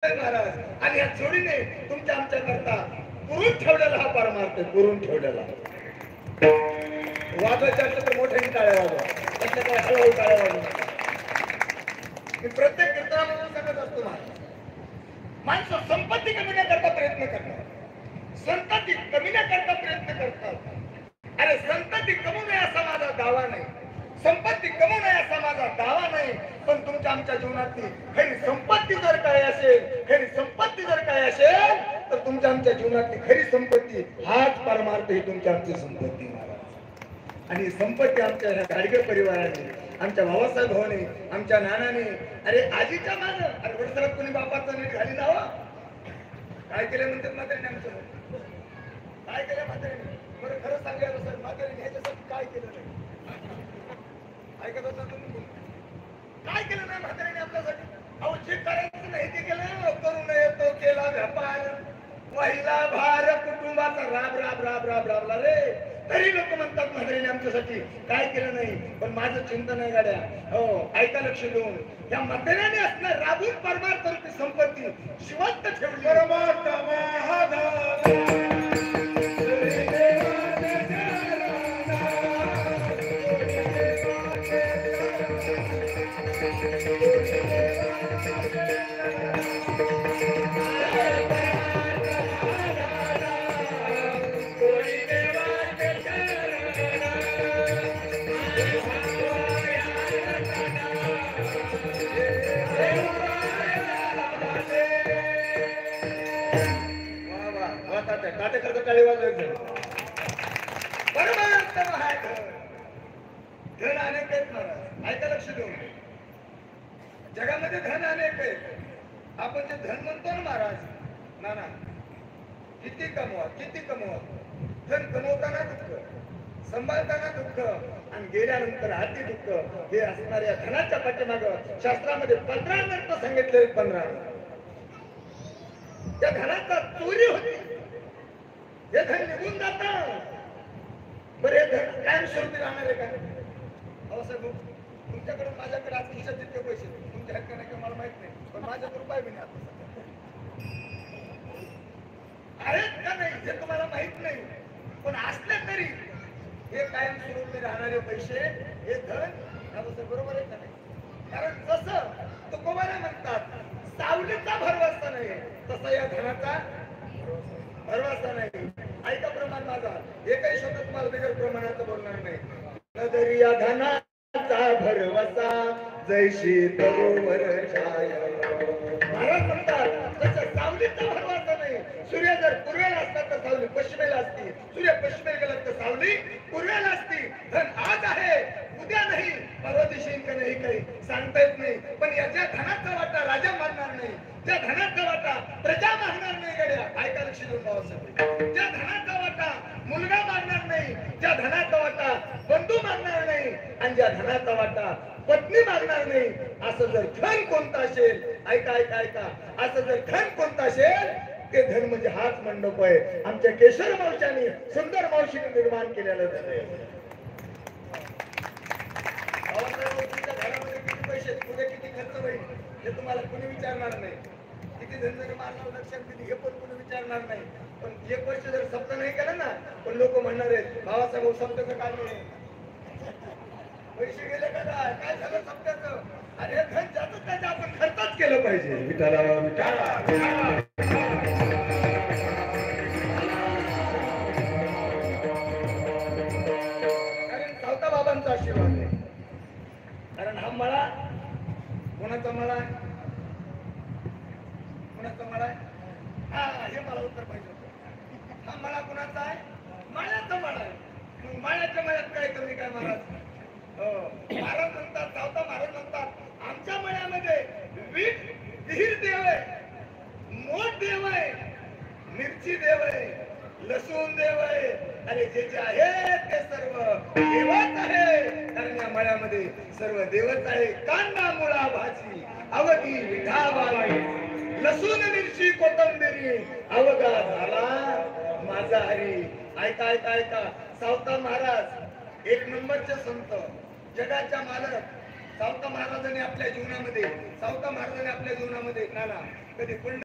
महाराज आणि या जोडीने तुमच्या आमच्या करता पुरून ठेवलेला हा परमार्थ पुरून ठेवलेला वाजवायच्या तर मोठ्याने टाळ्या वाजवा त्याच्याकडे हळूहळू टाळ्या वाजवा. मी प्रत्येक कीर्तनामधून सांगत असतो महाराज माणसं संपत्ती कमी न करता प्रयत्न करतात, संतती कमी न करता प्रयत्न करतात. अरे संतती कमू नये असा माझा दावा नाही, संपत्ती कमू नये असा माझा दावा नाही, पण तुमच्या आमच्या जीवनातली खरी संपत्ती जर काय असेल, खरी संपत्ती जर काय असेल तर तुमच्या आमच्या जीवनातली खरी संपत्ती हाच परमार्थ ही तुमच्या आमची संपत्ती महाराज. आणि संपत्ती आमच्या ह्या गाडगे परिवाराने, आमच्या भावासाहेब भावाने, आमच्या नानाने, अरे आजीच्या मान अरे वडसरात कोणी बापाचं नीट घाली नाव काय केलं म्हणतात म्हातारीने आमचं काय केलं म्हातारीने बरं खरं सांगायला सर म्हातारीने ह्याच्यासाठी काय केलं नाही ऐकत होता तुम्ही काय केलं नाही म्हातारीने आपल्यासाठी. अहो जे करायचं नाही ते केलं, करू नये तो केला व्यापार, वाहिला भार कुटुंबाचा राब राब राब राब राबला रे. तरी लोक म्हणतात म्हातारीने आमच्यासाठी काय केलं नाही, पण माझं चिंतन आहे गाड्या हो ऐका लक्ष देऊन या म्हाताऱ्याने असणार राबून परमार्थ रूपी संपत्ती जिवंत ठेवली. परमार्थ धन अनेक आहेत महाराज ऐका लक्ष देऊन जगामध्ये धन अनेक आहेत. आपण जे धन म्हणतो ना महाराज नाना किती कमवा धन कमवताना दुःख, सांभाळताना दुःख आणि गेल्यानंतर हाती दुःख हे असणाऱ्या धनाच्या पाठीमाग शास्त्रामध्ये 15 नर्थ सांगितले. 15 त्या धनाचा चोरी होती, हे धन निघून जात बरं हे धन कायम स्वरूपी राहणार आहे का. हो साहेब तुमच्याकडे माझ्याकडे आज खिशात तितके पैसे तुमच्या हक्का नाही का मला माहित नाही, पण माझ्याकडे रुपये बी नाही आहेत का नाही हे तुम्हाला माहित नाही, पण असले तरी हे कायम स्वरूपी राहणारे पैसे हे धन बरोबर आहे का नाही. कारण जसं तो कोमाला म्हणतात सावलीचा भरवसा नाही तसा या धनाचा भरवसा नाही. ऐका प्रमाण माझा एकही शब्द तुम्हाला बिगर प्रमाणाचं बोलणार नाही. नदरी या धनाचा भरवसा जैशी तरोवर छाया महाराज म्हणतात तसं सावलीचा भरवसा नाही. सूर्य जर पूर्वेला असता तर सावली पश्चिमेला असती, सूर्य पश्चिमेला गेला तर सावली पूर्वेला असती. धन आज आहे उद्या नाही, परवा दिवशी का नाही काही सांगता येत नाही, पण याच्या धनाचा वाटा राजा मानणार नाही, त्या धनाचा वाटा प्रजा मागणार नाही. गड्या ऐका लक्ष देऊन भावासाठी ज्या धनाचा वाटा मुलगा मागणार नाही, ज्या धनाचा वाटा बंधू मागणार नाही आणि ज्या धनाचा वाटा पत्नी मागणार नाही, असं जर धन कोणतं असेल ऐका ऐका ऐका असं जर धन कोणतं असेल ते धन म्हणजे हाच मंडप आहे आमच्या केशर मावशांनी सुंदर मावशीने निर्माण केलेलं धन आहे. घरामध्ये किती पैसे पुढे किती खर्च होईल हे तुम्हाला कोणी विचारणार नाही, किती धन जरी मारणार लक्षात किती हे पण कोणी विचारणार नाही. पण 1 वर्ष जर सप्त नाही केलं ना पण लोक म्हणणार आहेत भावाचा भाऊ सप्ताचं काय नाही पैसे गेले का काय झालं सप्त्याचं. अरे धन ज्याचं त्याचं आपण खर्चच केलं पाहिजे. विठाला कारण सावता बाबांचा आशीर्वाद आहे. कारण हा मळा कोणाचा मळा कोणाचा मळा हा हे मला उत्तर पाहिजे होतं. हा मळा कोणाचा आहे, माळ्याचा मळा आहे. मग माळ्याच्या मळ्यात काय कमी काय महाराज. महाराज म्हणतात सावता महाराज म्हणतात आमच्या मळ्यामध्ये विहीर देव आहे, मोठ देव आहे, मिरची देव आहे, लसूण देव आहे. अरे जे जे आहे ते सर्व देवच आहे. कारण या मळ्यामध्ये सर्व देवच आहे. कांदा मुळा भाजी अवधी विठाबाई, लसूण मिरची कोथंबिरी अवघा झाला माझा हरी. ऐका ऐका ऐका सावता महाराज 1 नंबरचे संत जगाच्या मालक सावता महाराजांनी आपल्या जीवनामध्ये नाना कधी कुंड